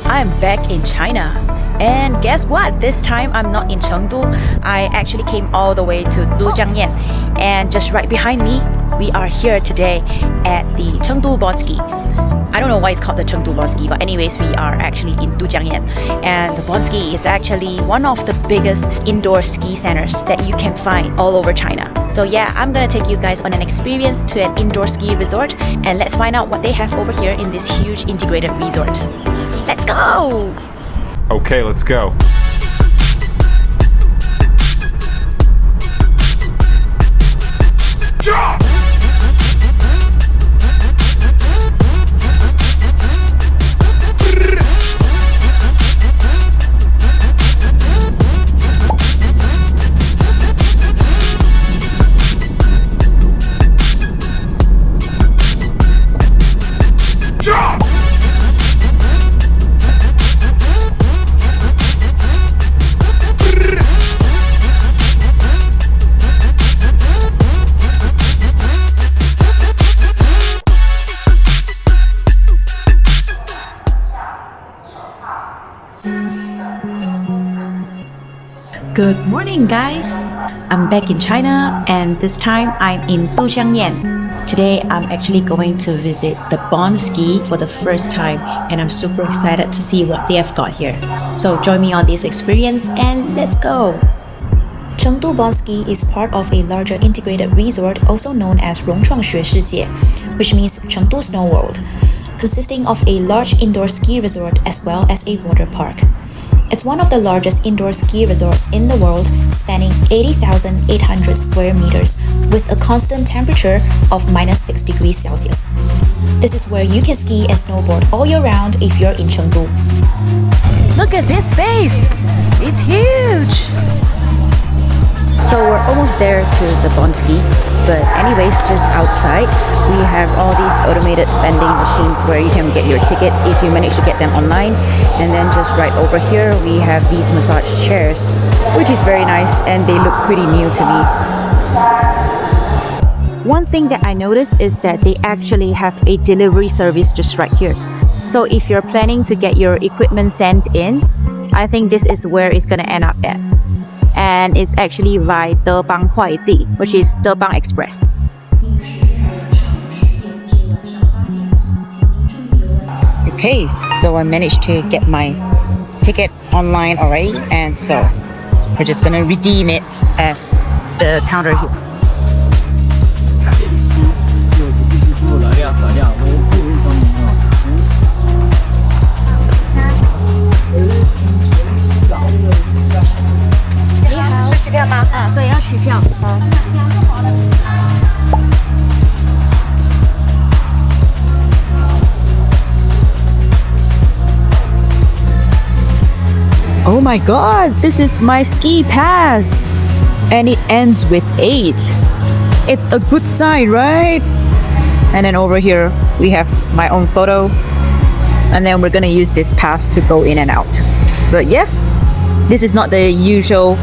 I'm back in China. And guess what? This time I'm not in Chengdu. I actually came all the way to Dujiangyan. And just right behind me, we are here today at the Chengdu Bonski. I don't know why it's called the Chengdu Bonski, but anyways, we are actually in Dujiangyan. And the Bonski is actually one of the biggest indoor ski centers that you can find all over China. So yeah, I'm gonna take you guys on an experience to an indoor ski resort, and let's find out what they have over here in this huge integrated resort. Let's go! Okay, let's go. Jump! Good morning, guys! I'm back in China, and this time I'm in Dujiangyan. Today I'm actually going to visit the Bonski for the first time, and I'm super excited to see what they have got here. So join me on this experience and let's go! Chengdu Bonski is part of a larger integrated resort also known as融创冰雪世界, which means Chengdu Snow World, consisting of a large indoor ski resort as well as a water park. It's one of the largest indoor ski resorts in the world, spanning 80,800 square meters with a constant temperature of -6 degrees Celsius. This is where you can ski and snowboard all year round if you're in Chengdu. Look at this space! It's huge! So we're almost there to the Bonski, but anyways, just outside we have all these automated vending machines where you can get your tickets if you manage to get them online, and then just right over here we have these massage chairs, which is very nice and they look pretty new to me. One thing that I noticed is that they actually have a delivery service just right here. So if you're planning to get your equipment sent in, I think this is where it's gonna end up at. And it's actually by Debang Huaidi, which is Debang Express. Okay, so I managed to get my ticket online already, and so we're just gonna redeem it at the counter here. Oh my god, this is my ski pass! And it ends with 8. It's a good sign, right? And then over here, we have my own photo. And then we're gonna use this pass to go in and out. But yeah, this is not the usual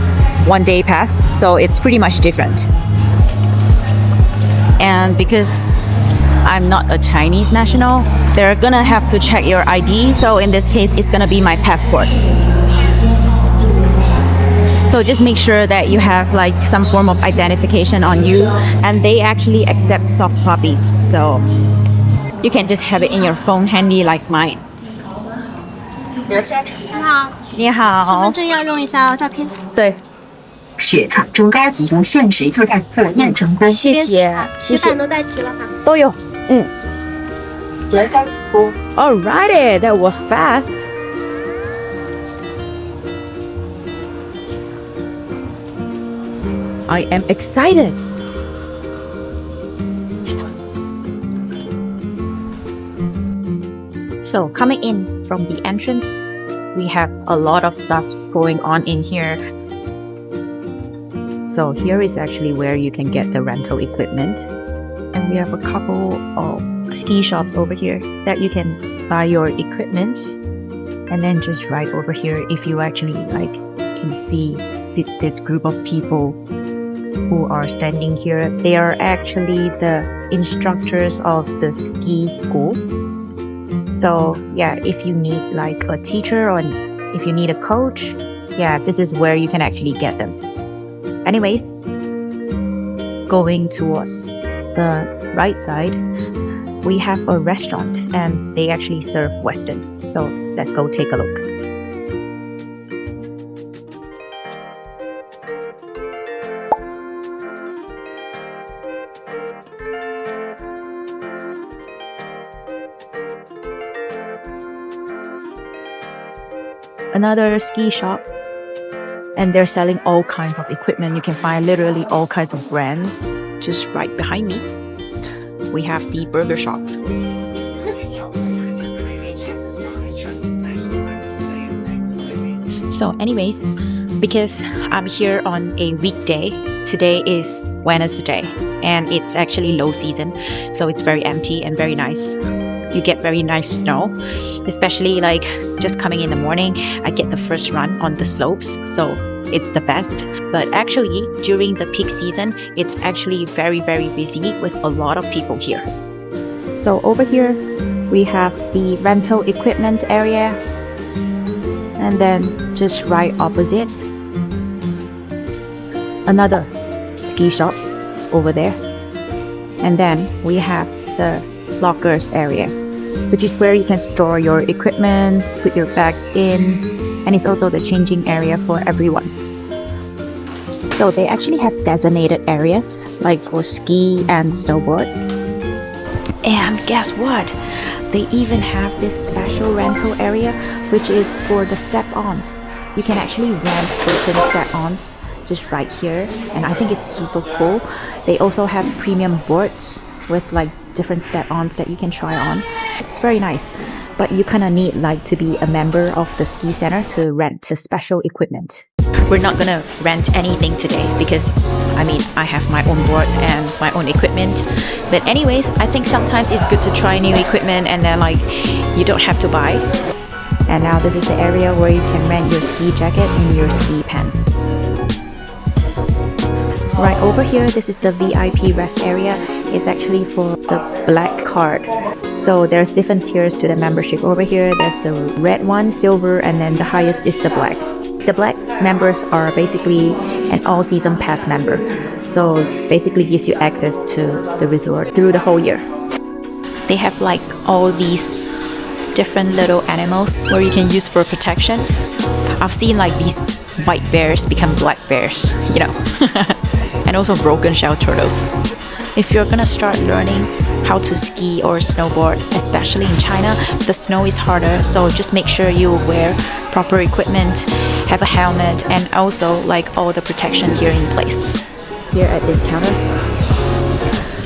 one-day pass, so it's pretty much different. And because I'm not a Chinese national, they're gonna have to check your ID, so in this case, it's gonna be my passport. So just make sure that you have like some form of identification on you, and they actually accept soft copies, so you can just have it in your phone handy like mine. 你好，你好。身份证要用一下照片。对。血糖中高级无限时自带测验成功。谢谢，谢谢。纸板都带齐了哈。都有，嗯。核酸锅。Alrighty, that was fast. I am excited. So coming in from the entrance, we have a lot of stuff going on in here. So here is actually where you can get the rental equipment. And we have a couple of ski shops over here that you can buy your equipment. And then just right over here, if you actually can see this group of people who are standing here, they are actually the instructors of the ski school. So yeah, if you need like a teacher or if you need a coach, yeah, this is where you can actually get them. Anyways, going towards the right side, we have a restaurant and they actually serve Western. So let's go take a look. Another ski shop, and they're selling all kinds of equipment. You can find literally all kinds of brands. Just right behind me, we have the burger shop. So anyways, because I'm here on a weekday, today is Wednesday and it's actually low season, so it's very empty and very nice. You get very nice snow, especially like just coming in the morning. I get the first run on the slopes, so it's the best. But actually during the peak season, it's actually very busy with a lot of people here. So over here we have the rental equipment area, and then just right opposite, another ski shop over there, and then we have the lockers area, which is where you can store your equipment, put your bags in, and it's also the changing area for everyone. So they actually have designated areas like for ski and snowboard. And guess what? They even have this special rental area, which is for the step-ons. You can actually rent certain step-ons just right here, and I think it's super cool. They also have premium boards with like different step-ons that you can try on. It's very nice, but you kind of need like to be a member of the ski center to rent the special equipment. We're not gonna rent anything today because I have my own board and my own equipment. But anyways, I think sometimes it's good to try new equipment and then like you don't have to buy. And now this is the area where you can rent your ski jacket and your ski pants. Right over here, this is the VIP rest area. It's actually for the black card. So there's different tiers to the membership. Over here, there's the red one, silver, and then the highest is the black. The black members are basically an all-season pass member. So basically gives you access to the resort through the whole year. They have like all these different little animals where you can use for protection. I've seen like these white bears become black bears, you know. And also broken shell turtles. If you're gonna start learning how to ski or snowboard, especially in China, the snow is harder, so just make sure you wear proper equipment, have a helmet, and also like all the protection here in place. Here at this counter,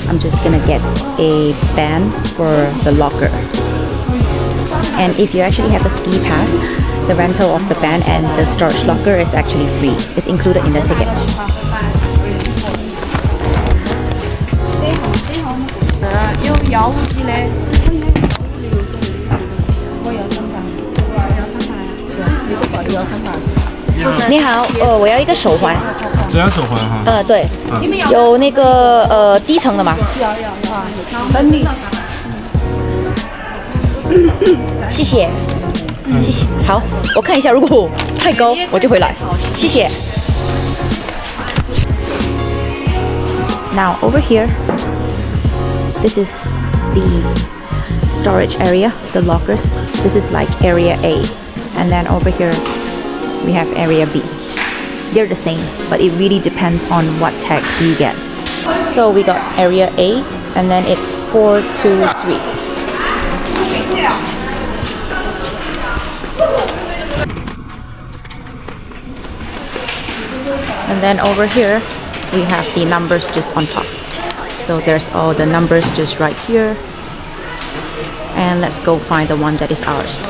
I'm just gonna get a band for the locker. And if you actually have a ski pass, the rental of the band and the storage locker is actually free. It's included in the ticket.你好，我要一个手环。只要手环哈。对，有那个低层的吗？谢谢，谢谢。好，我看一下，如果太高我就回来。谢谢。Now over here, this is the storage area, the lockers. This is like area A, and then over here we have area B. They're the same, but it really depends on what tag you get. So we got area A, and then it's 423. And then over here we have the numbers just on top. So there's all the numbers just right here. And let's go find the one that is ours.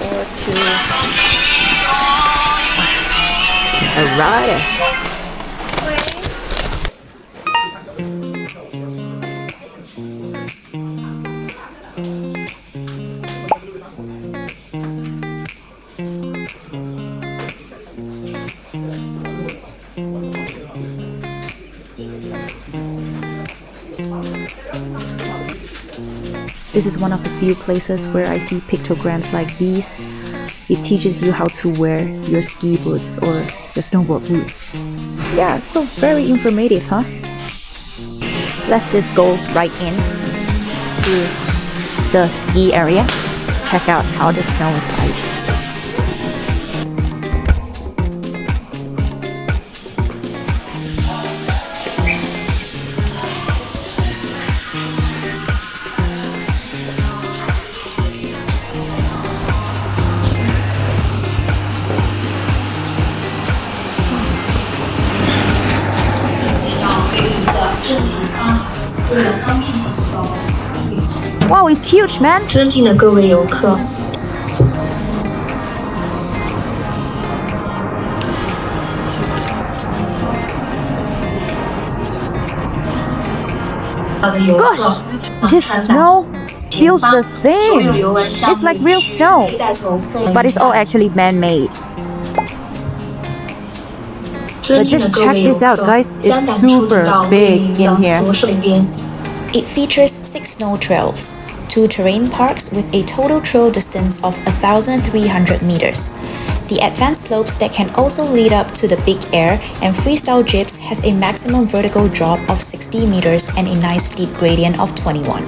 4, 2. Alright. This is one of the few places where I see pictograms like these. It teaches you how to wear your ski boots or your snowboard boots. Yeah, so very informative, huh? Let's just go right in to the ski area. Check out how the snow is like. Wow, it's huge, man! 尊敬的各位游客， Gosh, this snow feels the same. It's like real snow, but it's all actually man-made. But just check this out, guys. It's super big in here. It features 6 snow trails, 2 terrain parks with a total trail distance of 1,300 meters. The advanced slopes that can also lead up to the big air and freestyle jips has a maximum vertical drop of 60 meters and a nice steep gradient of 21.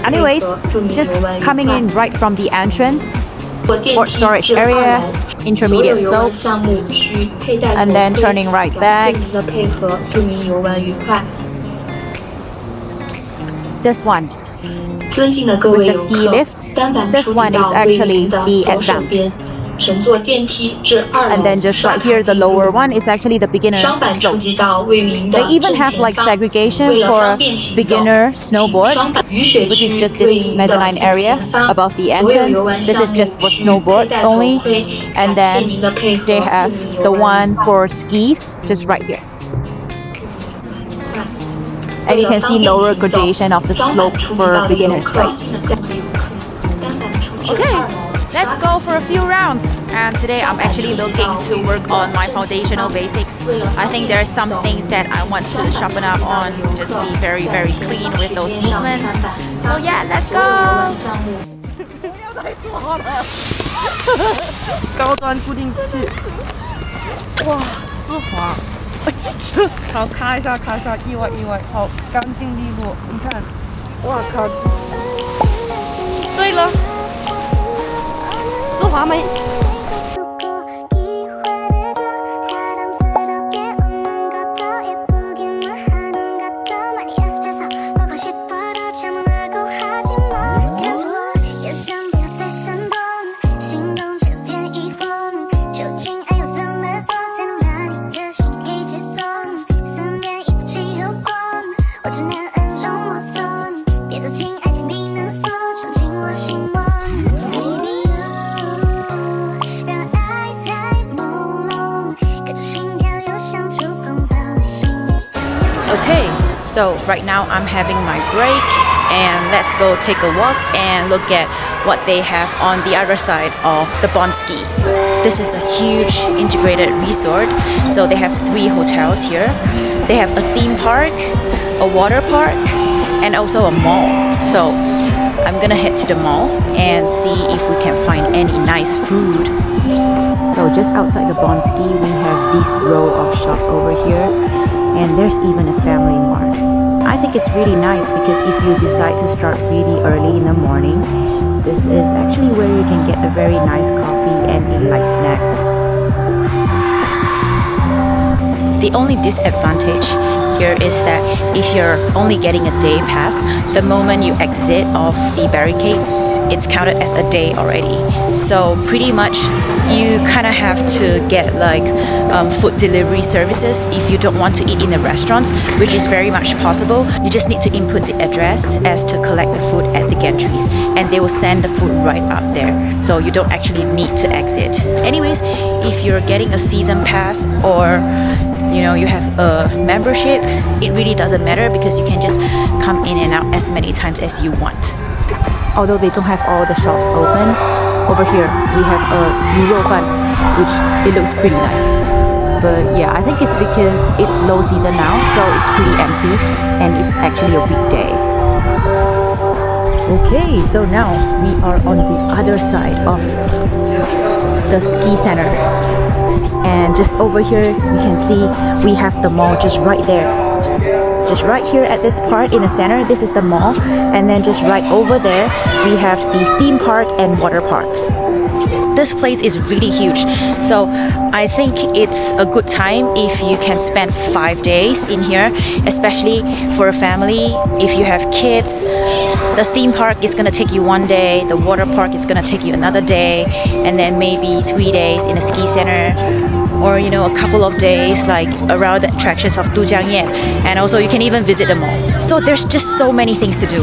Anyways, just coming in right from the entrance, port storage area, intermediate slopes, and then turning right back. This one, with the ski lift, this one is actually the advanced. And then just right here, the lower one is actually the beginner slopes. They even have like segregation for beginner snowboard, which is just this mezzanine area above the entrance. This is just for snowboards only. And then they have the one for skis just right here. And you can see lower gradation of the slope for beginners, right? Okay. Let's go for a few rounds. And today I'm actually looking to work on my foundational basics. I think there are some things that I want to sharpen up on, just be very, very clean with those movements. So yeah, let's go! 高端固定器，哇，丝滑，好咔一下，意外，好干净利落，你看，哇靠！对了。 丝滑没？ Okay, so right now I'm having my break and let's go take a walk and look at what they have on the other side of the Bonski. This is a huge integrated resort, so they have 3 hotels here. They have a theme park, a water park, and also a mall. So I'm gonna head to the mall and see if we can find any nice food. So just outside the Bonski, we have this row of shops over here. And there's even a family mart. I think it's really nice because if you decide to start really early in the morning, this is actually where you can get a very nice coffee and a light snack. The only disadvantage here is that if you're only getting a day pass, the moment you exit off the barricades, it's counted as a day already. So pretty much you kind of have to get like food delivery services if you don't want to eat in the restaurants, which is very much possible. You just need to input the address as to collect the food at the gantries, and they will send the food right up there, so you don't actually need to exit. Anyways, if you're getting a season pass or you have a membership, it really doesn't matter because you can just come in and out as many times as you want. Although they don't have all the shops open, over here we have a 卤肉饭 which it looks pretty nice. But yeah, I think it's because it's low season now, so it's pretty empty and it's actually a weekday. Okay, so now we are on the other side of the ski center. And just over here, you can see we have the mall just right there. Just right here at this part in the center, this is the mall. And then just right over there, we have the theme park and water park. This place is really huge, so I think it's a good time if you can spend 5 days in here, especially for a family. If you have kids, the theme park is gonna take you 1 day, the water park is gonna take you another day, and then maybe 3 days in a ski center, or you know, a couple of days like around the attractions of Dujiangyan, and also you can even visit the mall. So there's just so many things to do.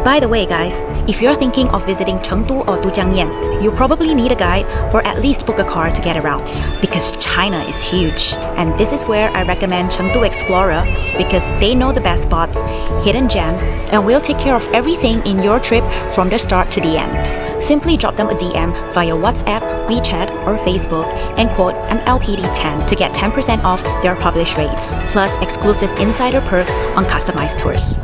By the way guys, if you're thinking of visiting Chengdu or Dujiangyan, you probably need a guide or at least book a car to get around because China is huge. And this is where I recommend Chengdu Explorer because they know the best spots, hidden gems, and will take care of everything in your trip from the start to the end. Simply drop them a DM via WhatsApp, WeChat, or Facebook and quote MLPD10 to get 10% off their published rates, plus exclusive insider perks on customized tours.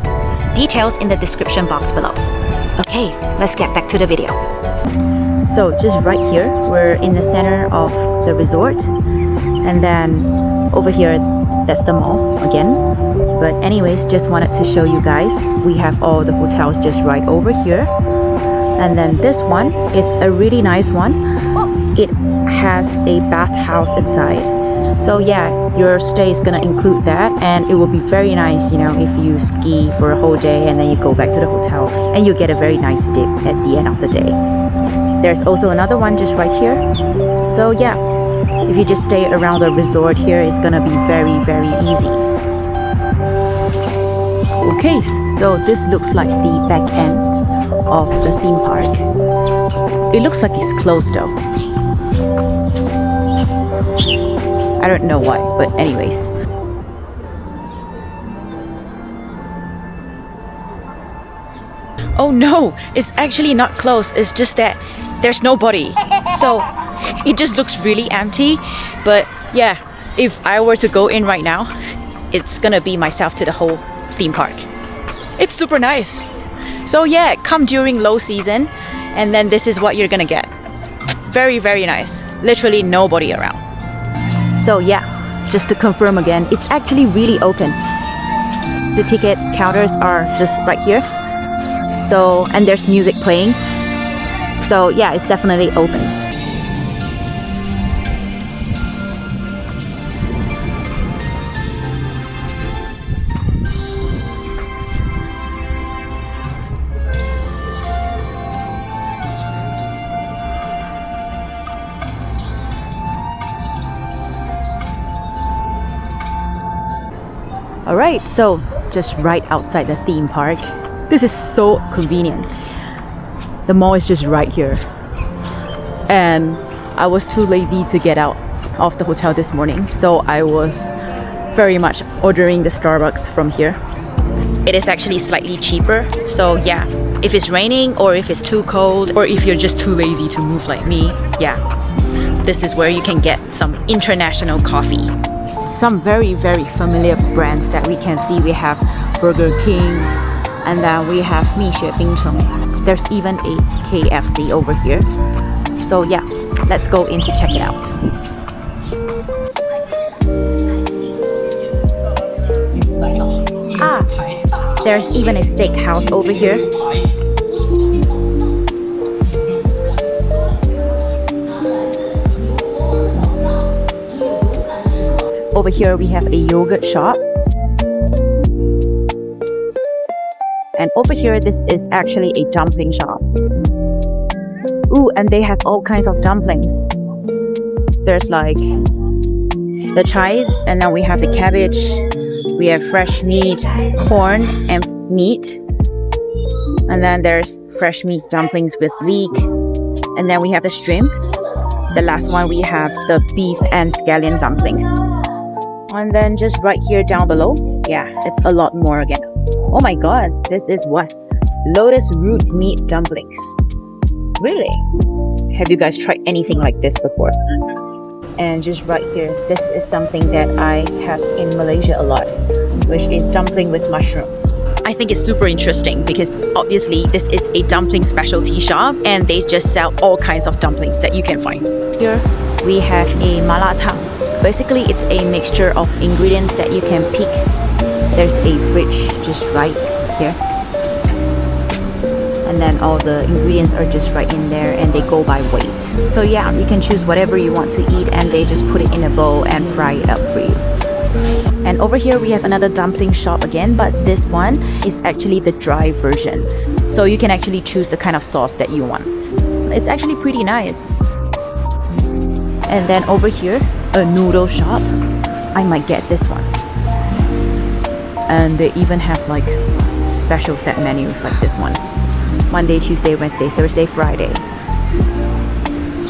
Details in the description box below. Okay, let's get back to the video. So just right here, we're in the center of the resort, and then over here, that's the mall again. But anyways, just wanted to show you guys, we have all the hotels just right over here. And then this one is a really nice one. It has a bathhouse inside. So yeah, your stay is gonna include that, and it will be very nice, you know, if you ski for a whole day and then you go back to the hotel and you get a very nice dip at the end of the day. There's also another one just right here. So yeah, if you just stay around the resort here, it's gonna be very, very easy. Okay, so this looks like the back end of the theme park. It looks like it's closed though. I don't know why, but anyways. Oh no, it's actually not closed. It's just that there's nobody. So it just looks really empty. But yeah, if I were to go in right now, it's gonna be myself to the whole theme park. It's super nice. So yeah, come during low season and then this is what you're gonna get. Very, very nice. Literally nobody around. So yeah, just to confirm again, it's actually really open. The ticket counters are just right here. So, and there's music playing. So yeah, it's definitely open. Alright, so just right outside the theme park. This is so convenient. The mall is just right here. And I was too lazy to get out of the hotel this morning, so I was very much ordering the Starbucks from here. It is actually slightly cheaper, so yeah, if it's raining or if it's too cold or if you're just too lazy to move like me, yeah, this is where you can get some international coffee. Some very, very familiar brands that we can see. We have Burger King, and then we have 蜜雪冰城. There's even a KFC over here. So yeah, let's go in to check it out. Ah, there's even a steakhouse over here. Over here we have a yogurt shop. And over here, this is actually a dumpling shop. Ooh, and they have all kinds of dumplings. There's like the chives, and then we have the cabbage. We have fresh meat, corn, and meat. And then there's fresh meat dumplings with leek. And then we have the shrimp. The last one, we have the beef and scallion dumplings. And then just right here down below, yeah, it's a lot more again. Oh my god, this is what? Lotus root meat dumplings. Really? have you guys tried anything like this before? And just right here, this is something that I have in Malaysia a lot, which is dumpling with mushroom. I think it's super interesting because obviously this is a dumpling specialty shop and they just sell all kinds of dumplings that you can find. Here we have a mala tang. Basically it's a mixture of ingredients that you can pick. There's a fridge just right here. And then all the ingredients are just right in there and they go by weight. So yeah, you can choose whatever you want to eat and they just put it in a bowl and fry it up for you. And over here we have another dumpling shop again, but this one is actually the dry version. So you can actually choose the kind of sauce that you want. It's actually pretty nice. And then over here, a noodle shop. I might get this one. And they even have like special set menus like this one. Monday, Tuesday, Wednesday, Thursday, Friday.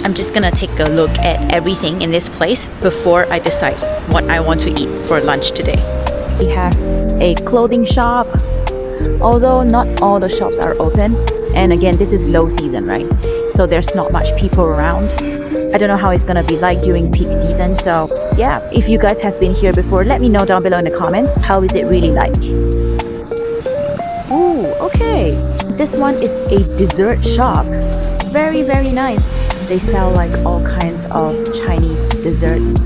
I'm just gonna take a look at everything in this place before I decide what I want to eat for lunch today. We have a clothing shop, although not all the shops are open. And again, this is low season, right? So there's not much people around. I don't know how it's gonna be like during peak season. So yeah, if you guys have been here before, let me know down below in the comments. How is it really like? Ooh, okay. This one is a dessert shop. Very, very nice. They sell like all kinds of Chinese desserts.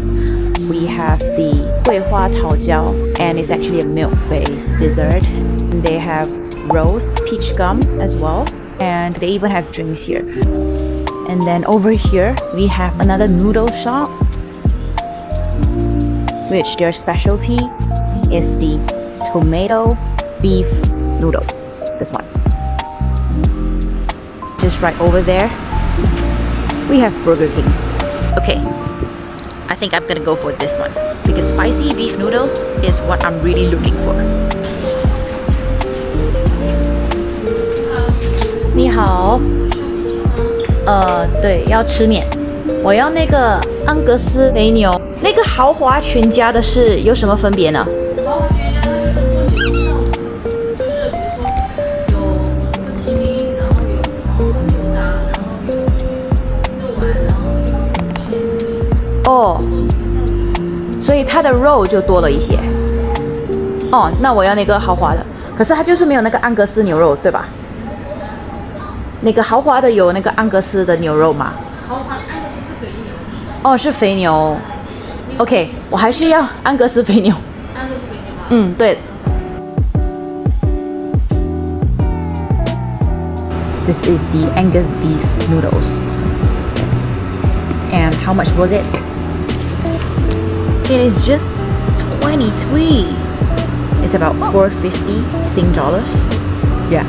We have the 桂花桃胶 and it's actually a milk-based dessert. And they have rose peach gum as well. And they even have drinks here. And then over here, we have another noodle shop, which their specialty is the tomato beef noodle. This one. Just right over there, we have Burger King. Okay, I think I'm gonna go for this one because spicy beef noodles is what I'm really looking for. 你好，对，要吃面。我要那个安格斯肥牛。那个豪华全家的是有什么分别呢？豪华全家的就是比如说有什么麒麟，然后有什么牛杂，然后有肉丸，然后有鱼线这个意思。哦，所以它的肉就多了一些。哦，那我要那个豪华的，可是它就是没有那个安格斯牛肉，对吧？那个豪华的有那个安格斯的牛肉吗？豪华安格斯是肥牛。哦，是肥牛。OK， 我还是要安格斯肥牛。安格斯肥牛吗？嗯，对。This is the Angus beef noodles. And how much was it? It is just 23. It's about 450 Sing dollars. Yeah.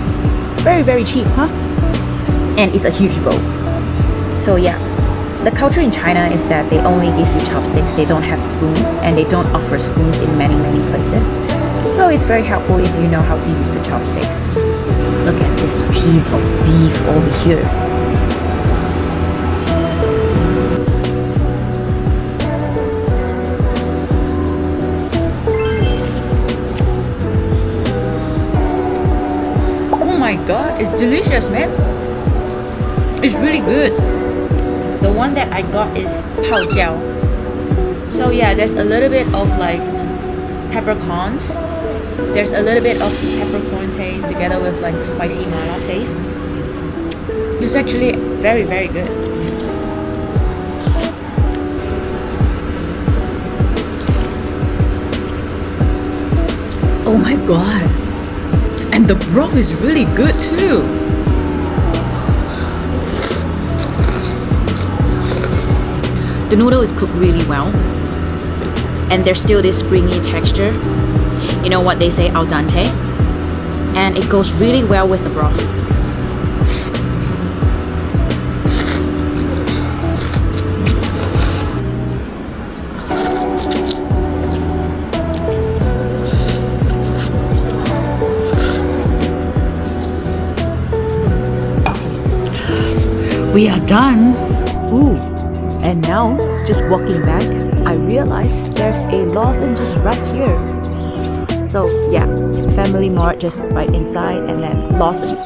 Very, very cheap, huh? And it's a huge bowl. So yeah, the culture in China is that they only give you chopsticks. They don't have spoons and they don't offer spoons in many places. So it's very helpful if you know how to use the chopsticks. Look at this piece of beef over here. Oh my god, it's delicious, man. It's really good. The one that I got is pao jiao. So yeah, there's a little bit of like peppercorns. There's a little bit of the peppercorn taste together with like the spicy mala taste. It's actually very, very good. Oh my god. And the broth is really good too. The noodle is cooked really well. And there's still this springy texture. You know what they say, al dente? And it goes really well with the broth. We are done. Ooh. And now, just walking back, I realized there's a lozenges right here. So yeah, Family Mart just right inside and then lozenge.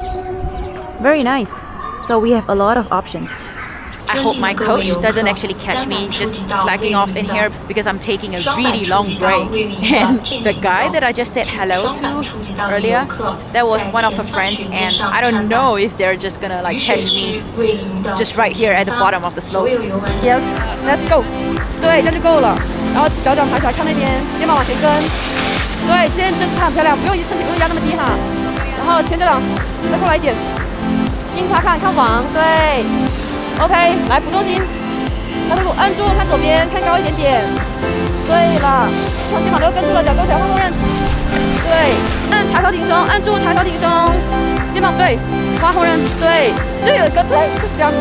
Very nice. So we have a lot of options. I hope my coach doesn't actually catch me just slacking off in here because I'm taking a really long break. And the guy that I just said hello to earlier, that was one of her friends, and I don't know if they're just gonna like catch me just right here at the bottom of the slopes. Yes, let's go. 对，这样就够了。然后脚掌抬起来看那边，肩膀往前跟。对，肩真看很漂亮，不用身体不用压那么低哈。然后前脚掌再过来一点，盯它看网，对。OK， 来扶重心，看屁股按住，看左边，看高一点点。对了，看肩膀都跟住了，脚勾起来，看后面。对，抬头挺胸，按住抬头挺胸，肩膀对，划后刃，对，这有一个对，就是这样。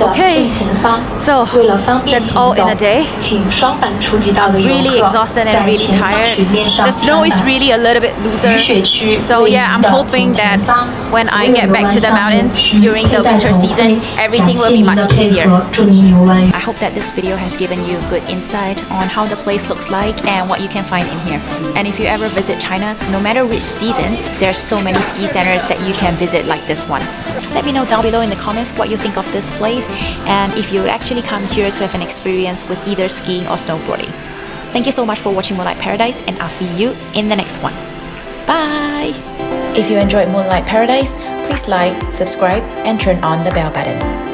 Okay, so that's all in a day. Really exhausted and really tired. The snow is really a little bit looser. So yeah, I'm hoping that when I get back to the mountains during the winter season, everything will be much easier. I hope that this video has given you good insight on how the place looks like and what you can find in here. And if you ever visit China, no matter which season, there's so many ski centers that you can visit like this one. Let me know down below in the comments what you think of this place and if you would actually come here to have an experience with either skiing or snowboarding. Thank you so much for watching Moonlight Paradise, and I'll see you in the next one. Bye! If you enjoyed Moonlight Paradise, please like, subscribe, and turn on the bell button.